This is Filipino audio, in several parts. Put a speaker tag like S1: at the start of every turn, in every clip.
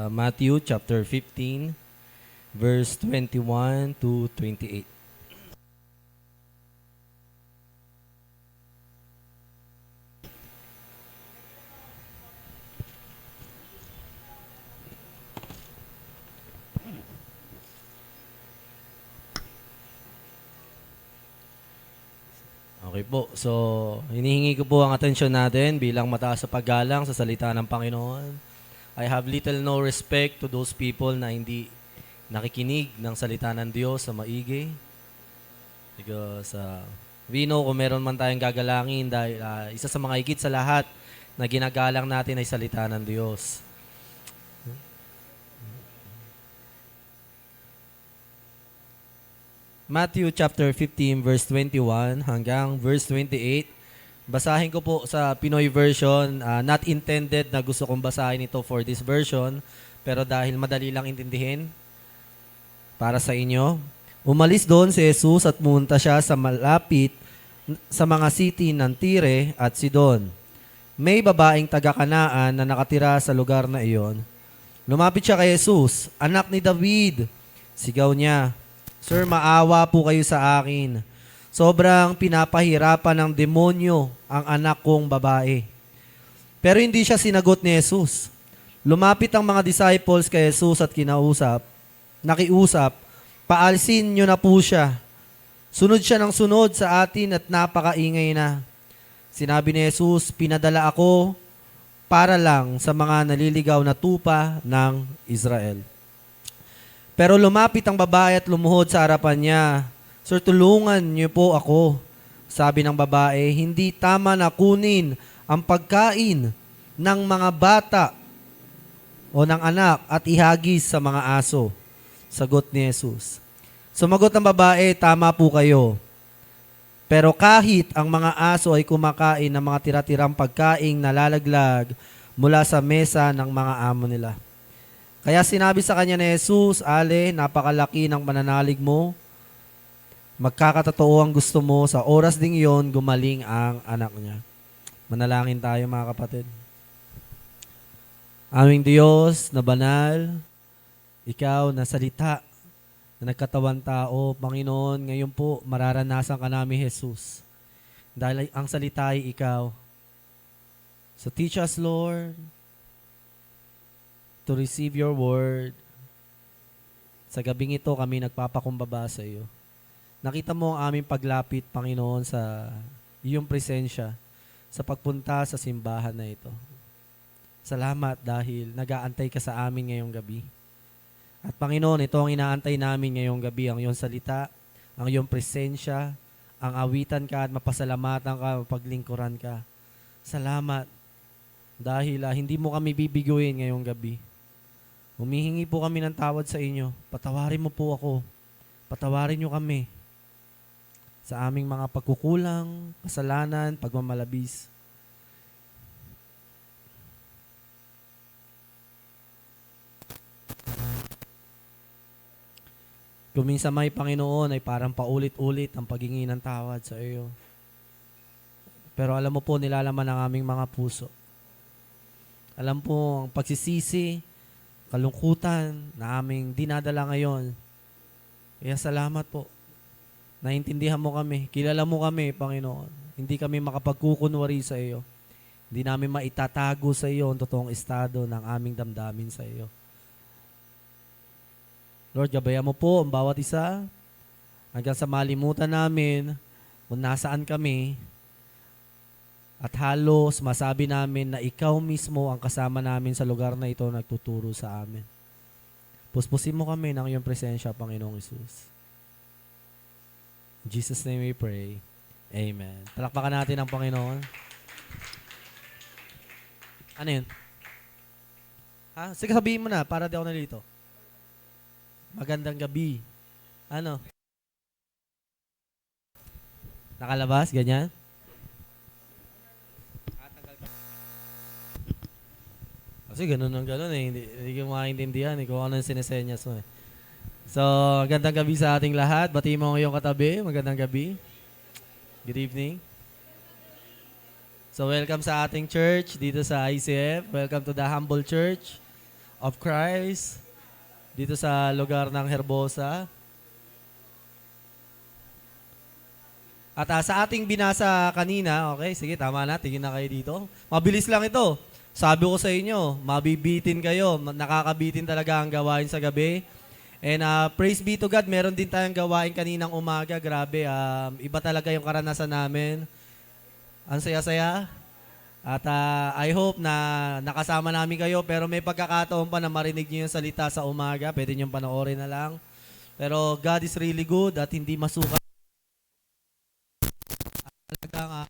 S1: Matthew chapter 15, verse 21 to 28. Okay po. So, hinihingi ko po ang atensyon natin bilang mataas sa paggalang sa salita ng Panginoon. I have little no respect to those people na hindi nakikinig ng salita ng Diyos sa maigi. Because we know kung meron man tayong gagalangin dahil isa sa mga higit sa lahat na ginagalang natin ay salita ng Diyos. Matthew chapter 15 verse 21 hanggang verse 28. Basahin ko po sa Pinoy version. Not intended na gusto kong basahin ito for this version, pero dahil madali lang intindihin para sa inyo. Umalis doon si Jesus at pumunta siya sa malapit sa mga city ng Tire at Sidon. May babaeng taga-Kanaan na nakatira sa lugar na iyon. Lumapit siya kay Jesus, "Anak ni David," sigaw niya, "Sir, maawa po kayo sa akin. Sobrang pinapahirapan ng demonyo ang anak kong babae." Pero hindi siya sinagot ni Jesus. Lumapit ang mga disciples kay Jesus at nakiusap, "Paalisin niyo na po siya. Sunod siya ng sunod sa atin at napakaingay na." Sinabi ni Jesus, "Pinadala ako para lang sa mga naliligaw na tupa ng Israel." Pero lumapit ang babae at lumuhod sa harapan niya. "Sir, tulungan niyo po ako." Sabi ng babae, "Hindi tama na kunin ang pagkain ng mga bata o ng anak at ihagis sa mga aso." Sagot ni Jesus. Sumagot ng babae, "Tama po kayo. Pero kahit ang mga aso ay kumakain ng mga tira-tirang pagkaing nalalaglag mula sa mesa ng mga amo nila." Kaya sinabi sa kanya ni Jesus, "Ale, napakalaki ng pananalig mo. Magkakatotoo ang gusto mo, sa oras ding iyon, gumaling ang anak niya." Manalangin tayo mga kapatid. Aming Diyos na banal, Ikaw na salita, na nagkatawan tao, Panginoon, ngayon po mararanasan ka namin, Jesus. Dahil ang salita ay Ikaw. So teach us, Lord, to receive your word. Sa gabing ito, kami nagpapakumbaba sa iyo. Nakita mo ang aming paglapit, Panginoon, sa iyong presensya, sa pagpunta sa simbahan na ito. Salamat dahil nag-aantay ka sa amin ngayong gabi. At Panginoon, ito ang inaantay namin ngayong gabi, ang iyong salita, ang iyong presensya, ang awitan ka at mapasalamatan ka, paglingkuran ka. Salamat dahil hindi mo kami bibiguin ngayong gabi. Humihingi po kami ng tawad sa inyo. Patawarin mo po ako. Patawarin niyo kami sa aming mga pagkukulang, kasalanan, pagmamalabis. Kung minsan may Panginoon ay parang paulit-ulit ang paghingi ng tawad sa iyo. Pero alam mo po, nilalaman ng aming mga puso. Alam po ang pagsisisi, kalungkutan na aming dinadala ngayon. Kaya salamat po. Naintindihan mo kami. Kilala mo kami, Panginoon. Hindi kami makapagkukunwari sa iyo. Hindi namin maitatago sa iyo ang totoong estado ng aming damdamin sa iyo. Lord, gabayan mo po ang bawat isa hanggang sa malimutan namin kung nasaan kami at halos masabi namin na ikaw mismo ang kasama namin sa lugar na ito nagtuturo sa amin. Puspusin mo kami ng iyong presensya, Panginoong Hesus. In Jesus' name we pray. Amen. Palakpakan natin ang Panginoon. Ano yun? Sige, sabihin mo na para di ako nalito. Magandang gabi. Ano? Nakalabas? Ganyan? Kasi ganun ang ganun eh. Hindi ko makaintindihan kung ano yung sinesenyas mo eh. So, magandang gabi sa ating lahat. Bati mo ang iyong katabi. Magandang gabi. Good evening. So, welcome sa ating church dito sa ICF. Welcome to the Humble Church. of Christ dito sa lugar ng Herbosa. At sa ating binasa kanina, okay, sige, tama na, tingin na kayo dito. Mabilis lang ito. Sabi ko sa inyo, mabibitin kayo, nakakabitin talaga ang gawain sa gabi. And praise be to God, meron din tayong gawain kaninang umaga. Grabe, iba talaga yung karanasan namin. Ang saya-saya. At I hope na nakasama namin kayo, pero may pagkakataon pa na marinig niyo yung salita sa umaga. Pwede niyong panoorin na lang. Pero God is really good at hindi masuka. Talagang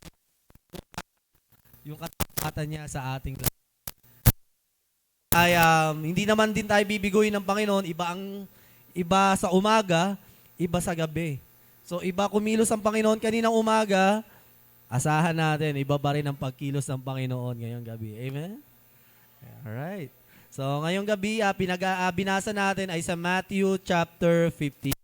S1: yung katapatan niya sa ating lahat. Ay hindi naman din tayo bibigoyin ng Panginoon, iba sa umaga, iba sa gabi. So iba kumilos ang Panginoon kaninang umaga, asahan natin iba pa rin ang pagkilos ng Panginoon ngayong gabi. Amen. Alright. So ngayong gabi binasa natin ay sa Matthew chapter 15.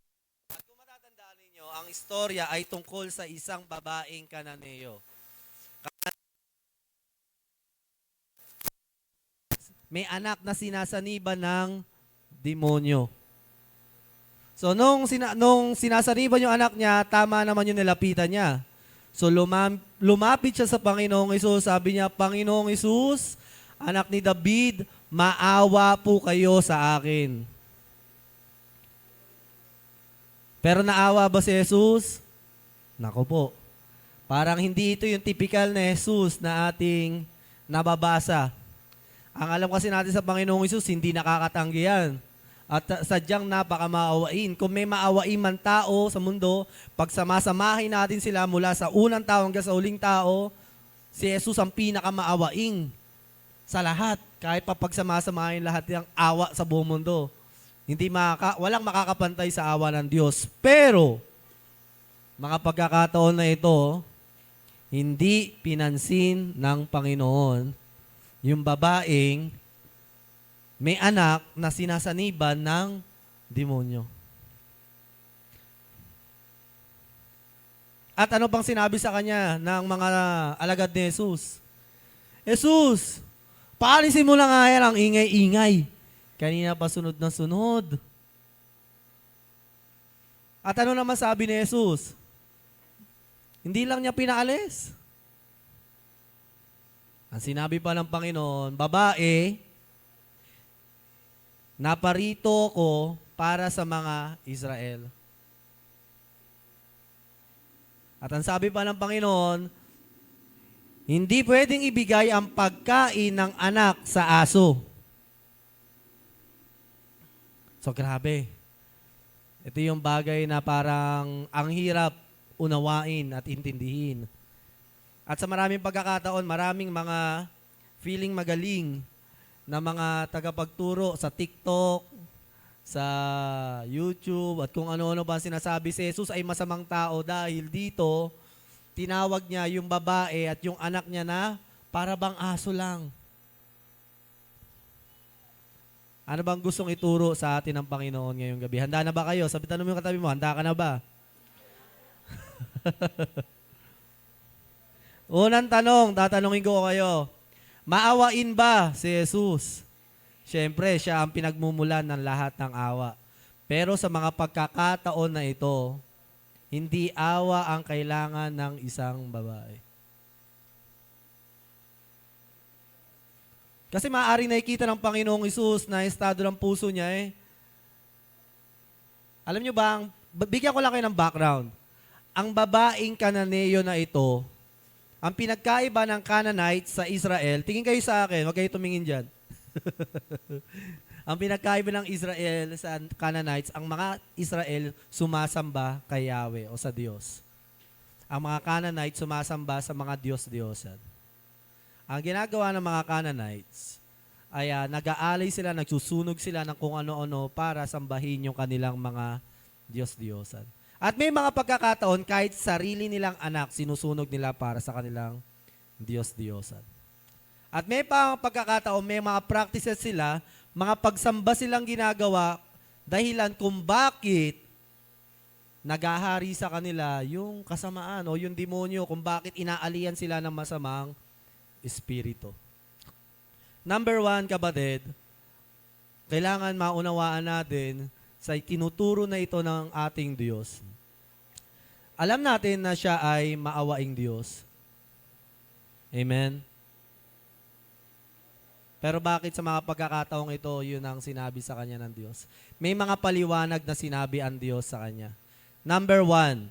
S1: At kung matatandaan ninyo, ang istorya ay tungkol sa isang babaeng Kananeo. May anak na sinasaniban ng demonyo. So, nung sinasaniban yung anak niya, tama naman yung nilapitan niya. So, lumapit siya sa Panginoong Hesus. Sabi niya, Panginoong Hesus, anak ni David, maawa po kayo sa akin. Pero naawa ba si Jesus? Nako po. Parang hindi ito yung typical na Jesus na ating nababasa. Ang alam kasi natin sa Panginoong Hesus, hindi nakakatanggi yan. At sadyang napakamaawain. Kung may maawain man tao sa mundo, pag samasamahin natin sila mula sa unang tao hanggang sa huling tao, si Jesus ang pinakamaawain sa lahat. Kahit pa pagsamasamahin lahat ng awa sa buong mundo. Walang makakapantay sa awa ng Diyos. Pero, mga pagkakataon na ito, hindi pinansin ng Panginoon yung babaeng may anak na sinasaniban ng demonyo. At ano pang sinabi sa kanya ng mga alagad ni Jesus? Jesus, paalisin mo lang nga yan ang ingay-ingay. Kanina pa sunod na sunod. At ano naman sabi ni Jesus? Hindi lang niya pinaalis. Ang sinabi pa ng Panginoon, babae, naparito ko para sa mga Israel. At ang sabi pa ng Panginoon, hindi pwedeng ibigay ang pagkain ng anak sa aso. So grabe. Ito yung bagay na parang ang hirap unawain at intindihin. At sa maraming pagkakataon, maraming mga feeling magaling na mga tagapagturo sa TikTok, sa YouTube, at kung ano-ano ba sinasabi, si Jesus ay masamang tao dahil dito, tinawag niya yung babae at yung anak niya na para bang aso lang. Ano bang gustong ituro sa atin ng Panginoon ngayong gabi? Handa na ba kayo? Sabi, tanong mo yung katabi mo, handa ka na ba? Unang tanong, tatanungin ko kayo, maawain ba si Jesus? Siyempre, siya ang pinagmumulan ng lahat ng awa. Pero sa mga pagkakataon na ito, hindi awa ang kailangan ng isang babae. Kasi maaaring nakikita ng Panginoong Hesus na estado ng puso niya Alam niyo ba, bigyan ko lang kayo ng background. Ang babaeng Kananeo na ito, ang pinagkaiba ng Canaanites sa Israel, tingin kayo sa akin, huwag kayo tumingin dyan. Ang pinagkaiba ng Israel sa Canaanites, ang mga Israel sumasamba kay Yahweh o sa Diyos. Ang mga Canaanites sumasamba sa mga Diyos-Diyosan. Ang ginagawa ng mga Canaanites ay nag-aalay sila, nagsusunog sila ng kung ano-ano para sambahin yung kanilang mga Diyos-Diyosan. At may mga pagkakataon, kahit sarili nilang anak, sinusunog nila para sa kanilang Diyos-Diyosan. At may pagkakataon, may mga practices sila, mga pagsamba silang ginagawa, dahilan kung bakit nagahari sa kanila yung kasamaan o yung demonyo, kung bakit inaalian sila ng masamang espiritu. Number one, kapatid, kailangan maunawaan natin sa tinuturo na ito ng ating Diyos. Alam natin na siya ay maawaing Diyos. Amen? Pero bakit sa mga pagkakataong ito, yun ang sinabi sa kanya ng Diyos? May mga paliwanag na sinabi ang Diyos sa kanya. Number 1,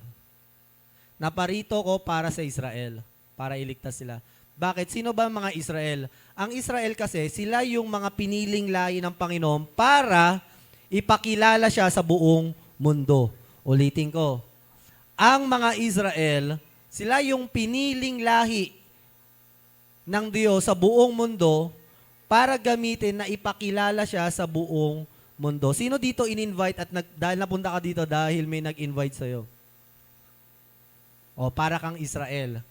S1: naparito ko para sa Israel, para iligtas sila. Bakit? Sino ba ang mga Israel? Ang Israel kasi, sila yung mga piniling lahi ng Panginoon para ipakilala siya sa buong mundo. Ulitin ko. Ang mga Israel, sila yung piniling lahi ng Diyos sa buong mundo para gamitin na ipakilala siya sa buong mundo. Sino dito in-invite at dahil napunta ka dito dahil may nag-invite sa'yo? O para kang Israel.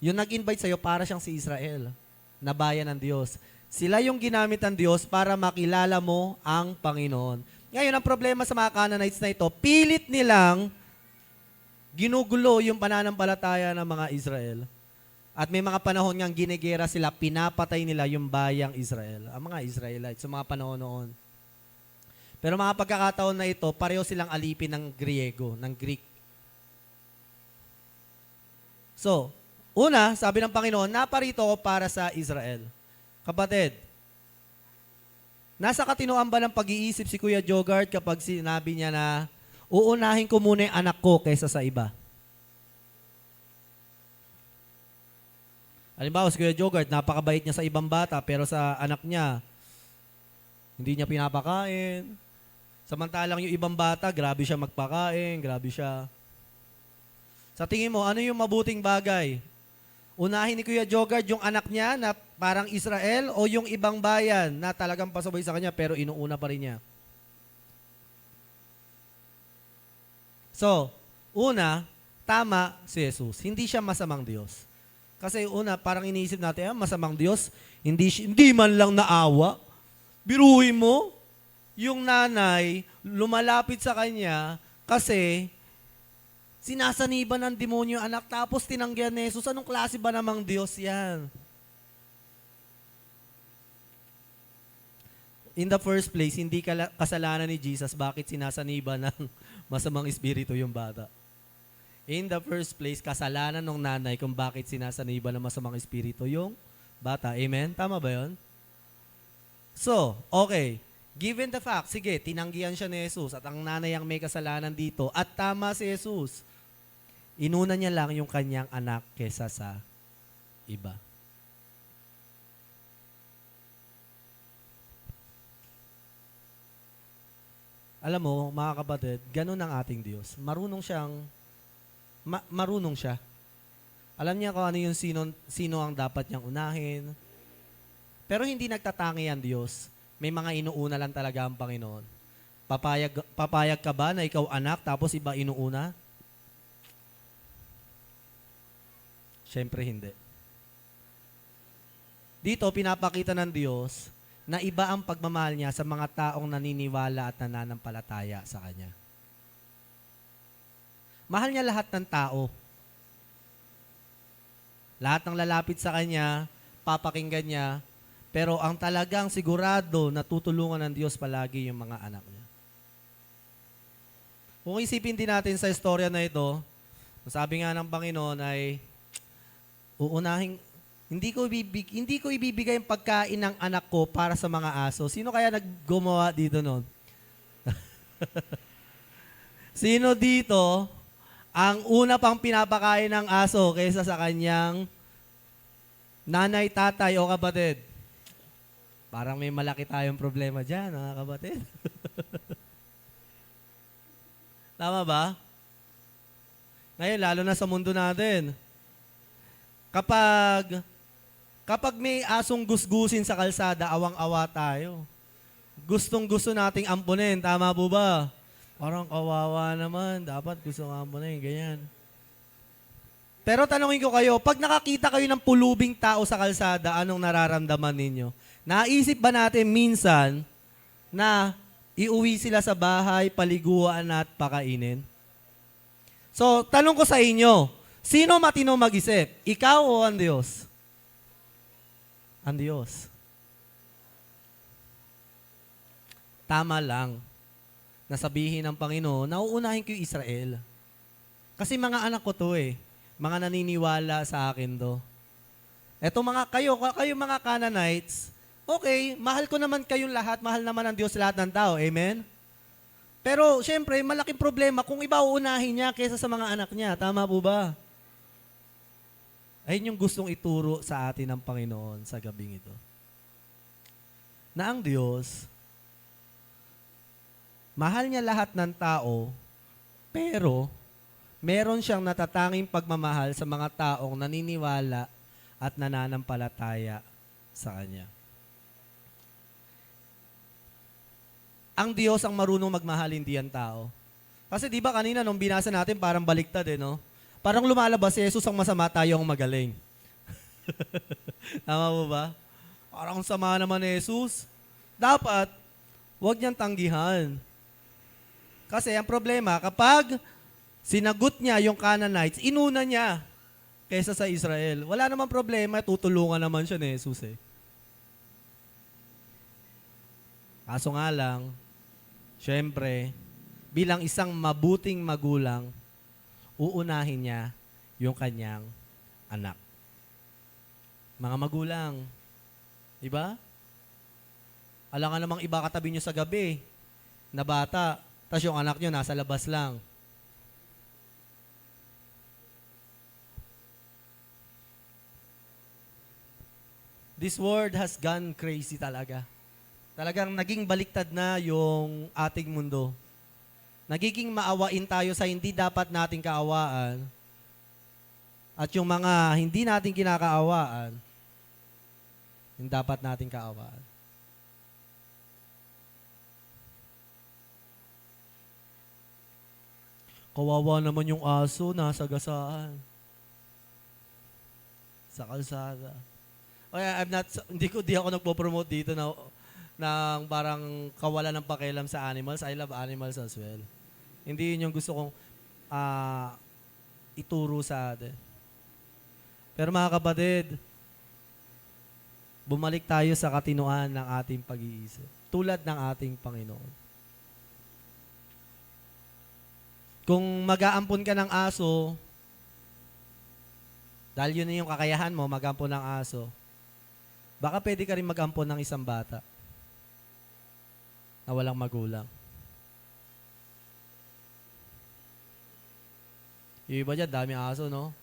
S1: Yung nag-invite sa'yo, para siyang si Israel, na bayan ng Diyos. Sila yung ginamit ng Diyos para makilala mo ang Panginoon. Ngayon, ang problema sa mga Canaanites na ito, pilit nilang ginugulo yung pananampalataya ng mga Israel. At may mga panahon ngang ginigera sila, pinapatay nila yung bayang Israel, ang mga Israelites, sa mga panahon noon. Pero mga pagkakataon na ito, pareho silang alipin ng Griego, ng Greek. So, una, sabi ng Panginoon, naparito ko para sa Israel. Kapatid, nasa katinoan ba ng pag-iisip si Kuya Jogart kapag sinabi niya na, uunahin ko muna yung anak ko kaysa sa iba? Halimbawa, si Kuya Jogart, napakabait niya sa ibang bata, pero sa anak niya, hindi niya pinapakain. Samantalang yung ibang bata, grabe siya magpakain, grabe siya. Sa tingin mo, ano yung mabuting bagay? Unahin ni Kuya Jogart yung anak niya na parang Israel o yung ibang bayan na talagang pasabay sa kanya pero inuuna pa rin niya? So, una, tama si Jesus. Hindi siya masamang Diyos. Kasi una, parang iniisip natin, masamang Diyos, hindi man lang naawa. Biruhin mo, yung nanay lumalapit sa kanya kasi sinasaniban ng demonyo yung anak tapos tinanggihan ni Jesus. Anong klase ba namang Diyos yan? In the first place, hindi kasalanan ni Jesus bakit sinasaniban ng masamang espiritu yung bata. In the first place, kasalanan ng nanay kung bakit sinasaniban ng masamang espiritu yung bata. Amen? Tama ba yun? So, okay. Given the fact, sige, tinanggihan siya ni Jesus at ang nanay ang may kasalanan dito at tama si Jesus, inuna niya lang yung kanyang anak kesa sa iba. Alam mo, mga kapatid, ganun ang ating Diyos. Marunong siya. Alam niya kung ano yung sino ang dapat niyang unahin. Pero hindi nagtatangi ang Diyos. May mga inuuna lang talaga ang Panginoon. Papayag ka ba na ikaw anak tapos iba inuuna? Siyempre hindi. Dito, pinapakita ng Diyos na iba ang pagmamahal niya sa mga taong naniniwala at nananampalataya sa Kanya. Mahal niya lahat ng tao. Lahat ng lalapit sa Kanya, papakinggan niya, pero ang talagang sigurado na tutulungan ng Diyos palagi yung mga anak niya. Kung isipin din natin sa istorya na ito, sabi nga ng Panginoon ay, hindi ko ibibigay yung pagkain ng anak ko para sa mga aso. Sino kaya naggumawa dito noon? Sino dito ang una pang pinapakain ng aso kaysa sa kanyang nanay, tatay o kapatid? Parang may malaki tayong problema dyan, mga kapatid. Tama ba? Ngayon, lalo na sa mundo natin. Kapag may asong gusgusin sa kalsada, awang-awa tayo. Gustong-gusto nating ampunin. Tama po ba? Parang kawawa naman. Dapat gusto ng ampunin. Ganyan. Pero tanongin ko kayo, pag nakakita kayo ng pulubing tao sa kalsada, anong nararamdaman ninyo? Naisip ba natin minsan na iuwi sila sa bahay, paliguan at pakainin? So, tanong ko sa inyo, sino matino mag-isip? Ikaw o ang Diyos? Ang Diyos. tama lang na sabihin ng Panginoon, nauunahin ko yung Israel. Kasi mga anak ko to eh. Mga naniniwala sa akin to. Eto kayo mga Canaanites, okay, mahal ko naman kayong lahat, mahal naman ng Diyos lahat ng tao. Amen? Pero, syempre, malaking problema kung iba uunahin niya kaysa sa mga anak niya. Tama po ba? Ayun yung gustong ituro sa atin ng Panginoon sa gabing ito. Na ang Diyos, mahal niya lahat ng tao, pero meron siyang natatanging pagmamahal sa mga taong naniniwala at nananampalataya sa Kanya. Ang Diyos ang marunong magmahal, hindi ang tao. Kasi di ba kanina nung binasa natin parang baliktad no? Parang lumalabas si Jesus ang masama, tayo ang magaling. Tama po ba? Parang sama naman ni Jesus. Dapat, huwag niyang tanggihan. Kasi ang problema, kapag sinagot niya yung Canaanites, inuna niya kaysa sa Israel. Wala namang problema, tutulungan naman siya ni Jesus eh. Kaso nga lang, syempre, bilang isang mabuting magulang, uunahin niya yung kanyang anak. Mga magulang, di ba? Alangan namang iba katabi nyo sa gabi na bata, tas yung anak nyo nasa labas lang. This world has gone crazy talaga. Talagang naging baliktad na yung ating mundo. Nagiging maawain tayo sa hindi dapat nating kaawaan. At yung mga hindi natin kinakaawaan, yung dapat nating kaawaan. Kawawa naman yung aso, nasa gasaan. Sa kalsada. Okay, di ako nagpo-promote dito na parang kawalan ng pakialam sa animals. I love animals as well. Hindi yun yung gusto kong ituro sa atin. Pero mga kapatid, bumalik tayo sa katinuan ng ating pag-iisip. Tulad ng ating Panginoon. Kung mag-aampon ka ng aso, dahil yun na yung kakayahan mo, mag-ampon ng aso, baka pwede ka rin mag-ampon ng isang bata na walang magulang. Yung iba dyan, daming aso, no?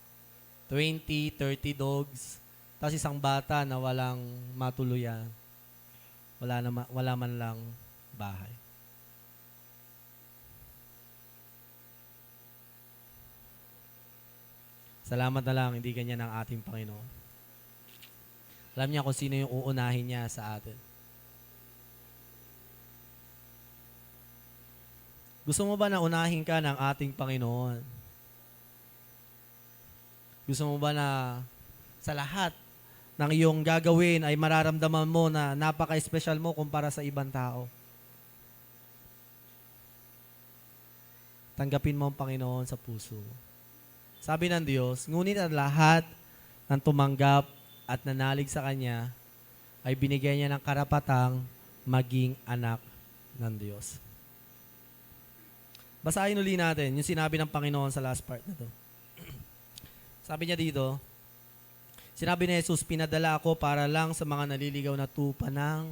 S1: 20, 30 dogs. Tapos isang bata na walang matuluyan. Wala man lang bahay. Salamat na lang, hindi ganyan ang ating Panginoon. Alam niya kung sino yung uunahin niya sa atin. Gusto mo ba na unahin ka ng ating Panginoon? Gusto mo ba na sa lahat ng iyong gagawin ay mararamdaman mo na napaka-espesyal mo kumpara sa ibang tao? Tanggapin mo ang Panginoon sa puso mo. Sabi ng Diyos, ngunit ang lahat ng tumanggap at nanalig sa Kanya ay binigyan niya ng karapatang maging anak ng Diyos. Basahin uli natin yung sinabi ng Panginoon sa last part na to. Sabi niya dito, sinabi ni Jesus, pinadala ako para lang sa mga naliligaw na tupa ng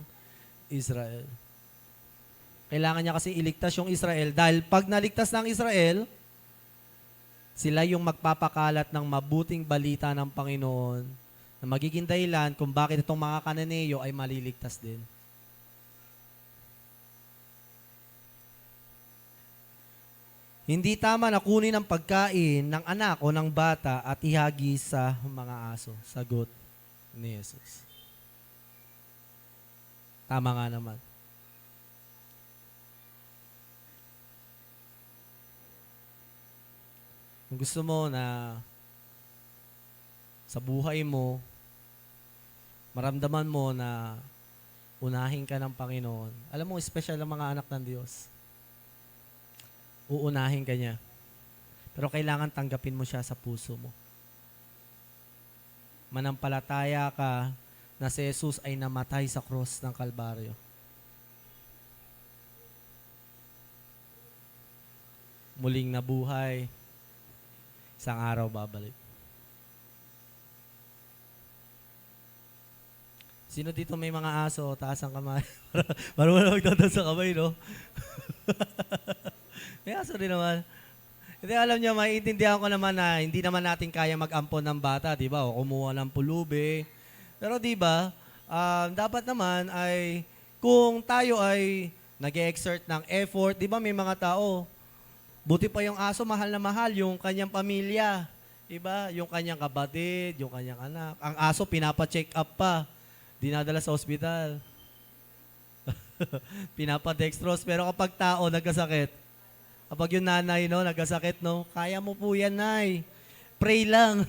S1: Israel. Kailangan niya kasi iligtas yung Israel dahil pag naligtas ng Israel, sila yung magpapakalat ng mabuting balita ng Panginoon na magiging dahilan kung bakit itong mga Kananeo ay maliligtas din. Hindi tama na kunin ang pagkain ng anak o ng bata at ihagi sa mga aso. Sagot ni Jesus. Tama nga naman. Kung gusto mo na sa buhay mo, maramdaman mo na unahin ka ng Panginoon. Alam mo, special ang mga anak ng Diyos. Uunahin ka niya. Pero kailangan tanggapin mo siya sa puso mo. Manampalataya ka na si Jesus ay namatay sa cross ng Kalbaryo. muling nabuhay. Isang araw babalik. Sino dito may mga aso? Taas ang kamay. Para wala magtataas sa kamay, no? May aso rin naman. Hindi, alam niyo, maiintindihan ko naman na hindi naman natin kaya mag-ampon ng bata, di ba? O kumuha ng pulubi. Pero di ba, dapat naman ay, kung tayo ay nag-exert ng effort, di ba may mga tao, buti pa yung aso, mahal na mahal, yung kanyang pamilya. Diba? Yung kanyang kapatid, yung kanyang anak. Ang aso, pinapa-check up pa. Dinadala sa ospital. Pinapa-dextrose. Pero kapag tao, nagkasakit, kapag yung nanay, no, nagkasakit, no, kaya mo po yan, nay. Pray lang.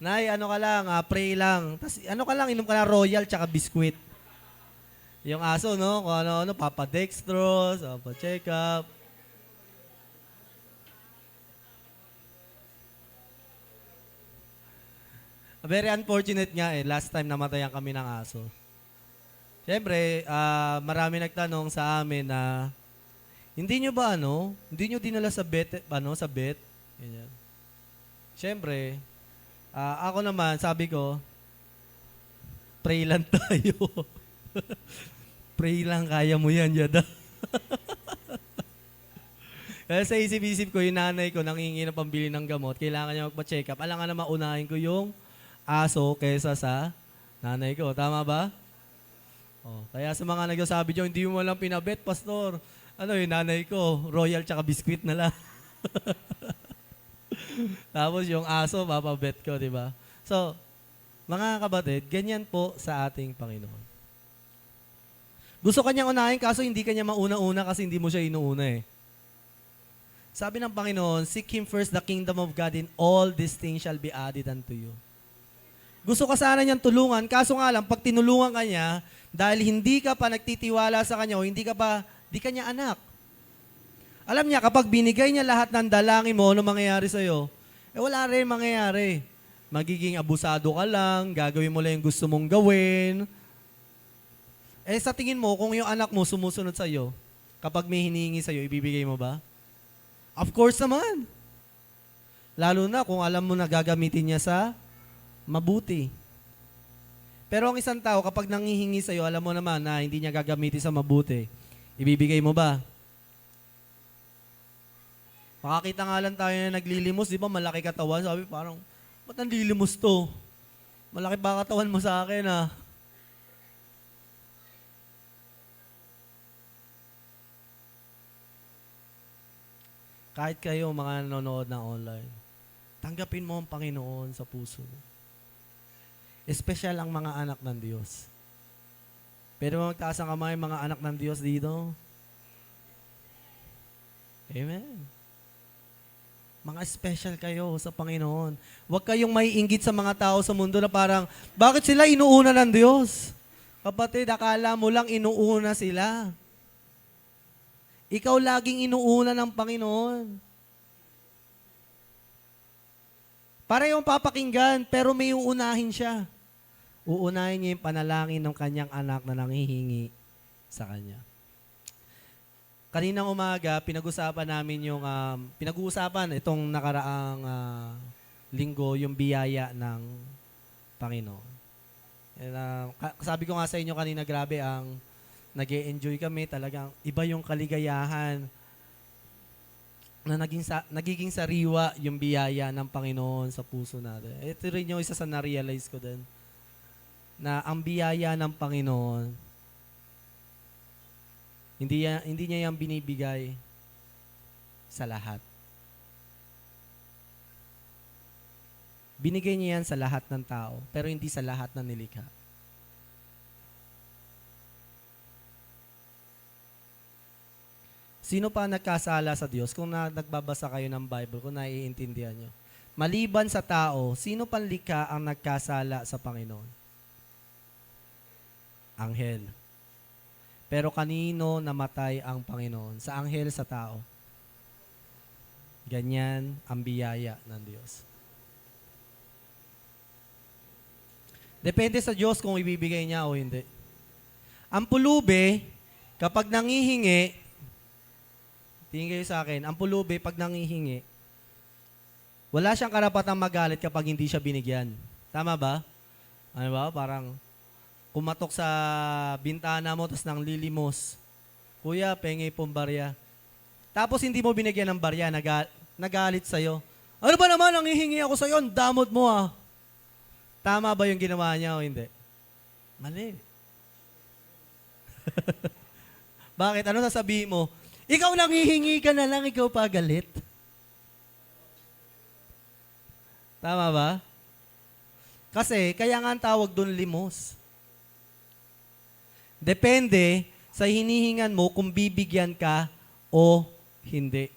S1: Nay, ano ka lang, pray lang. Tas, ano ka lang, inom ka na royal tsaka biskwit. Yung aso, no, kung ano, papa-dextrose, papa-check up. Very unfortunate nga last time namatayan kami ng aso. Siyempre, marami nagtanong sa amin na, hindi nyo ba hindi nyo dinala sa vet, sa vet? Ganyan. Siyempre, ako naman, sabi ko, pray lang tayo. Pray lang, kaya mo yan, Yada. Kaya sa isip-isip ko, yung nanay ko nangingi ng pambili ng gamot, kailangan niya magpa-check up. Alam nga na maunahin ko yung aso kaysa sa nanay ko. Tama ba? Kaya sa mga nagsasabi dyan, hindi mo lang pinabet, pastor. Ano yung nanay ko, royal tsaka biskwit na lang. Tapos yung aso, mapabet ko, di ba? So, mga kapatid, ganyan po sa ating Panginoon. Gusto kanyang unahin, kaso hindi kanya mauna-una kasi hindi mo siya inuuna eh. Sabi ng Panginoon, seek Him first the kingdom of God and all these things shall be added unto you. Gusto ka sana niyang tulungan, kaso nga lang, pag tinulungan ka niya, dahil hindi ka pa nagtitiwala sa kanya o hindi ka niya anak. Alam niya, kapag binigay niya lahat ng dalangin mo, ano mangyayari sa'yo? Wala rin mangyayari. Magiging abusado ka lang, gagawin mo lang yung gusto mong gawin. Sa tingin mo, kung yung anak mo sumusunod sa'yo, kapag may hinihingi sa'yo, ibibigay mo ba? Of course naman. Lalo na kung alam mo na gagamitin niya sa mabuti. Pero ang isang tao, kapag nanghihingi sa'yo, alam mo naman na hindi niya gagamitin sa mabuti, ibibigay mo ba? Makakita nga lang tayo na naglilimos, di ba, malaki katawan. Sabi parang, ba't ang lilimos to? Malaki ba katawan mo sa akin, ha? Kahit kayo, mga nanonood na online, tanggapin mo ang Panginoon sa puso mo. Espesyal ang mga anak ng Diyos. Pero magtaas ang kamay mga anak ng Diyos dito. Amen. Mga special kayo sa Panginoon. Huwag kayong maiinggit sa mga tao sa mundo na parang, bakit sila inuuna ng Diyos? Kapatid, akala mo lang inuuna sila. Ikaw laging inuuna ng Panginoon. Para yung papakinggan, pero may uunahin siya. Uunahin niya yung panalangin ng kanyang anak na nanghihingi sa kanya. Kaninang umaga, pinag-usapan namin yung, pinag-uusapan itong nakaraang linggo, yung biyaya ng Panginoon. And, sabi ko nga sa inyo kanina, grabe ang nag-e-enjoy kami, talagang iba yung kaligayahan na nagiging sariwa yung biyaya ng Panginoon sa puso natin. Ito rin yung isa sa na-realize ko din, na ang biyaya ng Panginoon, hindi niya yung binibigay sa lahat. Binigay niya yan sa lahat ng tao, pero hindi sa lahat ng nilikha. Sino pa nagkasala sa Diyos? Kung nagbabasa kayo ng Bible, kung naiintindihan nyo. Maliban sa tao, sino pang likha ang nagkasala sa Panginoon? Anghel. Pero kanino namatay ang Panginoon? Sa anghel, sa tao. Ganyan ang biyaya ng Diyos. Depende sa Diyos kung ibibigay niya o hindi. Ang pulubi, Kapag nangihingi, tingin kayo sa akin, ang pulubi, pag nangihingi, wala siyang karapatang magalit kapag hindi siya binigyan. Tama ba? Ano ba? Parang kumatok sa bintana mo, tapos nang lilimos. Kuya, pengi pong barya. Tapos hindi mo binigyan ng barya, nagalit sa'yo. Ano ba naman, nangihingi ako sa'yo, ang damot mo ah. Tama ba yung ginawa niya o hindi? Mali. Bakit? Ano sasabihin mo? Ikaw nangihingi ka na lang, ikaw pa galit. Tama ba? Kasi, kaya nga ang tawag doon limos. Depende sa hinihingan mo kung bibigyan ka o hindi.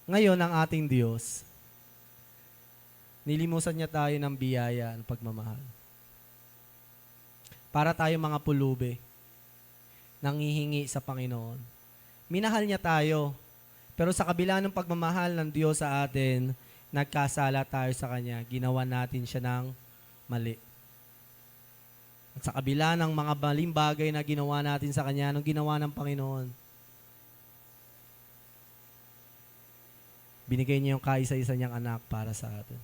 S1: Ngayon, ang ating Diyos, nilimusan niya tayo ng biyaya ng pagmamahal. Para tayo mga pulubi, nangihingi sa Panginoon. Minahal niya tayo, pero sa kabila ng pagmamahal ng Diyos sa atin, nagkasala tayo sa Kanya, ginawa natin siya ng mali. At sa kabila ng mga maling bagay na ginawa natin sa Kanya, anong ginawa ng Panginoon? Binigay niya yung kaisa-isa niyang anak para sa atin.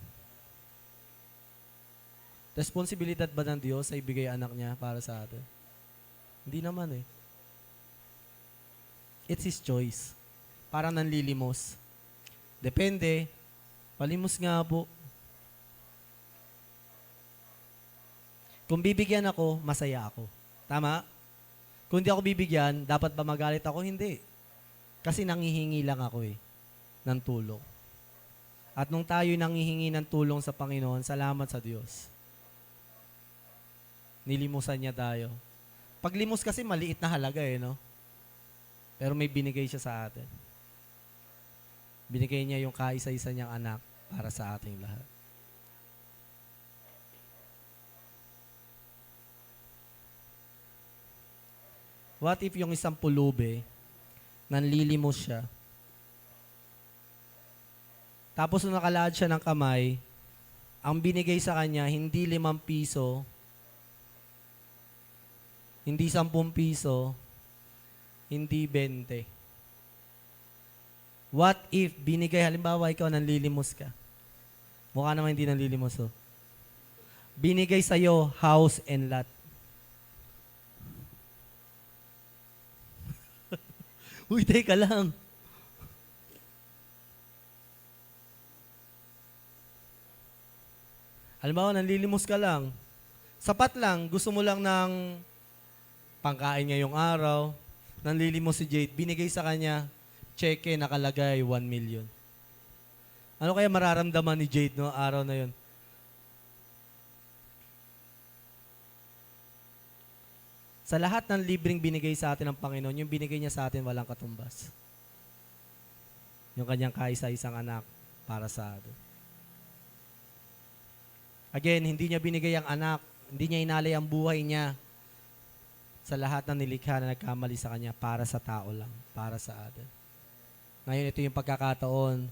S1: Responsibilidad ba ng Diyos sa ibigay anak niya para sa atin? Hindi naman eh. It's His choice. Parang nanlilimos. Depende. Palimos nga po. Kung bibigyan ako, masaya ako. Tama? Kung hindi ako bibigyan, dapat ba magalit ako? Hindi. Kasi nangihingi lang ako eh, ng tulong. At nung tayo nangihingi ng tulong sa Panginoon, salamat sa Diyos. Nilimusan niya tayo. Paglimos kasi maliit na halaga eh, no? Pero may binigay siya sa atin. Binigay niya yung kaisa-isa niyang anak para sa ating lahat. What if yung isang pulubi, nanlilimos siya, tapos nung nakalaad siya ng kamay, ang binigay sa kanya, hindi 5 piso, hindi 10 piso, hindi 20. What if binigay, halimbawa ikaw nanlilimos ka. Mukha naman hindi nanlilimos oh. Binigay sa'yo house and lot. Uy, teka lang. Halimbawa, nanlilimos ka lang. Sapat lang, gusto mo lang ng pangkain ngayong araw. Nanlilimos si Jade, binigay sa kanya, cheque, nakalagay 1 million. Ano kaya mararamdaman ni Jade no araw na yon? Sa lahat ng libreng binigay sa atin ng Panginoon, yung binigay niya sa atin walang katumbas. Yung kanyang kaisa-isang anak para sa atin. Again, hindi niya binigay ang anak, hindi niya inalay ang buhay niya sa lahat ng nilikha na nagkamali sa kanya para sa tao lang, para sa atin. Ngayon, ito yung pagkakataon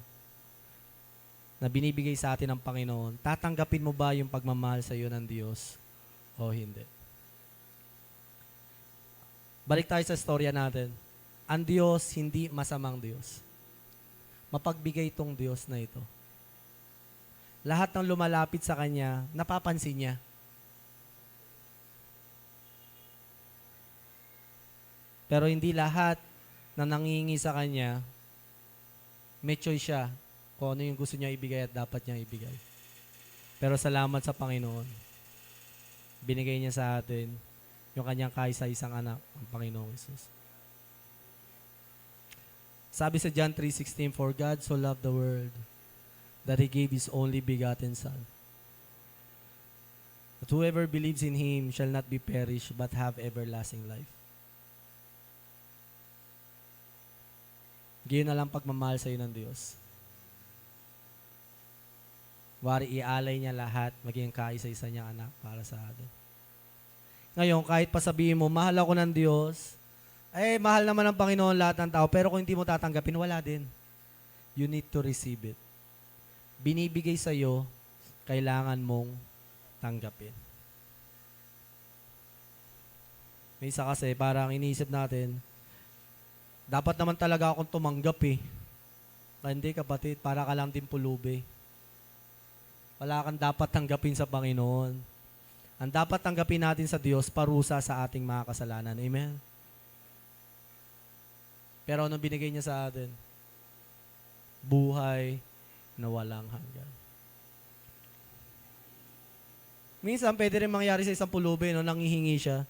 S1: na binibigay sa atin ng Panginoon. Tatanggapin mo ba yung pagmamahal sa iyo ng Diyos o hindi? Balik tayo sa storya natin. Ang Diyos, hindi masamang Diyos. Mapagbigay itong Diyos na ito. Lahat ng lumalapit sa Kanya, napapansin niya. Pero hindi lahat na nangingi sa Kanya, may choice siya kung ano yung gusto niya ibigay at dapat niya ibigay. Pero salamat sa Panginoon. Binigay niya sa atin yung kanyang kaisa-isang anak, ang Panginoong Hesus. Sabi sa John 3:16, "For God so loved the world, that He gave His only begotten Son, that whoever believes in Him shall not be perished, but have everlasting life." Gayon na lang pagmamahal sa iyo ng Diyos. Wari ialay niya lahat, maging kaisa-isa niyang anak para sa atin. Ngayon, kahit pa sabihin mo, mahal ako ng Diyos, mahal naman ng Panginoon lahat ng tao, pero kung hindi mo tatanggapin, wala din. You need to receive it. Binibigay sa iyo, kailangan mong tanggapin. Minsan kasi parang iniisip natin, dapat naman talaga akong tumanggap eh. Hindi kapatid, para ka lang din pulubi. Wala kang dapat tanggapin sa Panginoon. Ang dapat tanggapin natin sa Diyos, parusa sa ating mga kasalanan. Amen? Pero anong binigay niya sa atin? Buhay na walang hanggan. Minsan, pwede rin mangyari sa isang pulubi, no, nanghihingi siya.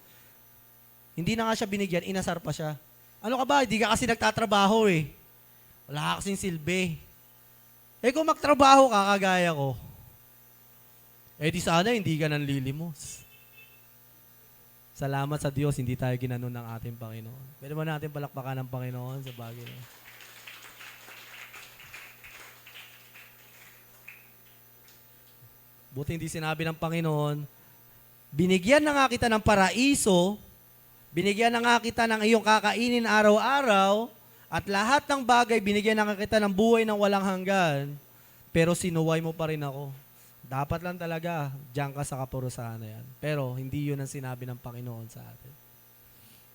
S1: Hindi na nga siya binigyan, inasar pa siya. Ano ka ba? Hindi ka kasi nagtatrabaho eh. Wala ka kasing silbi. Eh kung magtrabaho ka, kagaya ko, eh di sana hindi ka nanlilimos. Salamat sa Diyos, hindi tayo ginanon ng ating Panginoon. Pwede ba natin palakpakan ng Panginoon sa bagay na? Buti hindi sinabi ng Panginoon, binigyan na nga kita ng paraiso, binigyan na nga kita ng iyong kakainin araw-araw, at lahat ng bagay binigyan na nga kita ng buhay ng walang hanggan, pero sinuway mo pa rin ako. Dapat lang talaga, diyan ka sa kaparusahan na yan. Pero hindi yun ang sinabi ng Panginoon sa atin.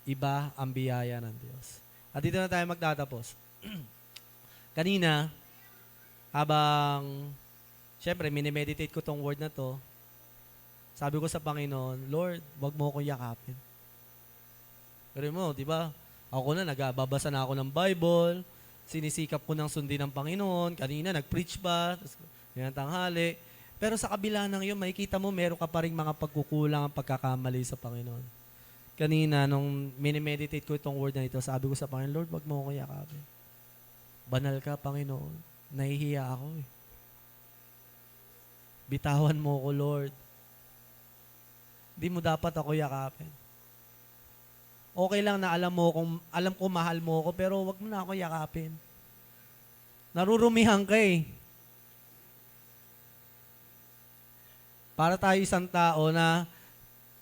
S1: Iba ang biyaya ng Diyos. At dito na tayo magtatapos. Kanina, habang siyempre, minimeditate ko tong word na to. Sabi ko sa Panginoon, Lord, wag mo akong yakapin. Pero mo, di ba? Ako na, nagbabasa na ako ng Bible, sinisikap ko ng sundin ng Panginoon, kanina nag-preach pa, yan tanghali. Pero sa kabila ng yun, makikita mo, meron ka pa rin mga pagkukulang ang pagkakamali sa Panginoon. Kanina, nung minimeditate ko itong word na ito, sabi ko sa Panginoon, Lord, wag mo akong yakapin. Banal ka, Panginoon. Nahihiya ako eh. Bitawan mo ko, Lord. Di mo dapat ako yakapin. Okay lang na alam ko mahal mo ako, pero wag mo na ako yakapin. Narurumihan ka eh. Para tayo isang tao na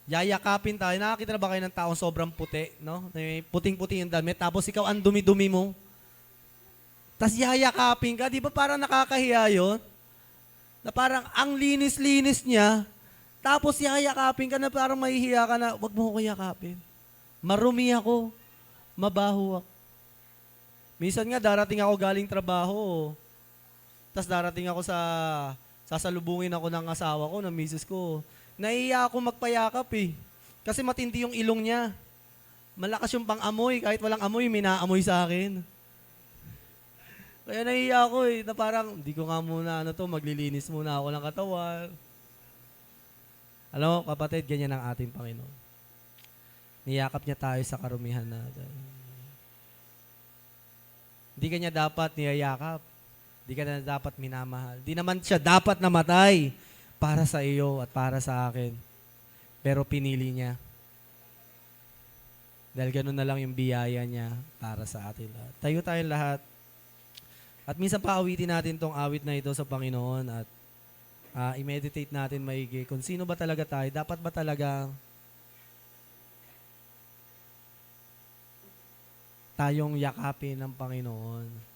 S1: yayakapin tayo. Nakakita na ba kayo ng taong sobrang puti, no? Puting-puting yung damit, tapos ikaw ang dumi-dumi mo. Tapos yayakapin ka, di ba parang nakakahiya yun? Na parang ang linis-linis niya, tapos yayakapin ka na parang mahihiya ka na, wag mo ko yakapin. Marumi ako, mabaho ako. Minsan nga darating ako galing trabaho, tapos darating ako sasalubungin ako ng asawa ko, ng misis ko. Nahihiya ako magpayakap eh. Kasi matindi yung ilong niya. Malakas yung pang-amoy, kahit walang amoy, minaamoy sa akin. Kaya nahihiya ako eh, na parang, di ko nga muna maglilinis muna ako ng katawan. Alam mo, kapatid, ganyan ang ating Panginoon. Niyakap niya tayo sa karumihan natin. Hindi ka niya dapat niyayakap. Hindi ka na dapat minamahal. Di naman siya dapat namatay para sa iyo at para sa akin. Pero pinili niya. Dahil ganun na lang yung biyaya niya para sa atin lahat. Tayo tayong lahat. At minsan pa awitin natin tong awit na ito sa Panginoon at i-meditate natin maigi kung sino ba talaga tayo. Dapat ba talaga tayong yakapin ng Panginoon?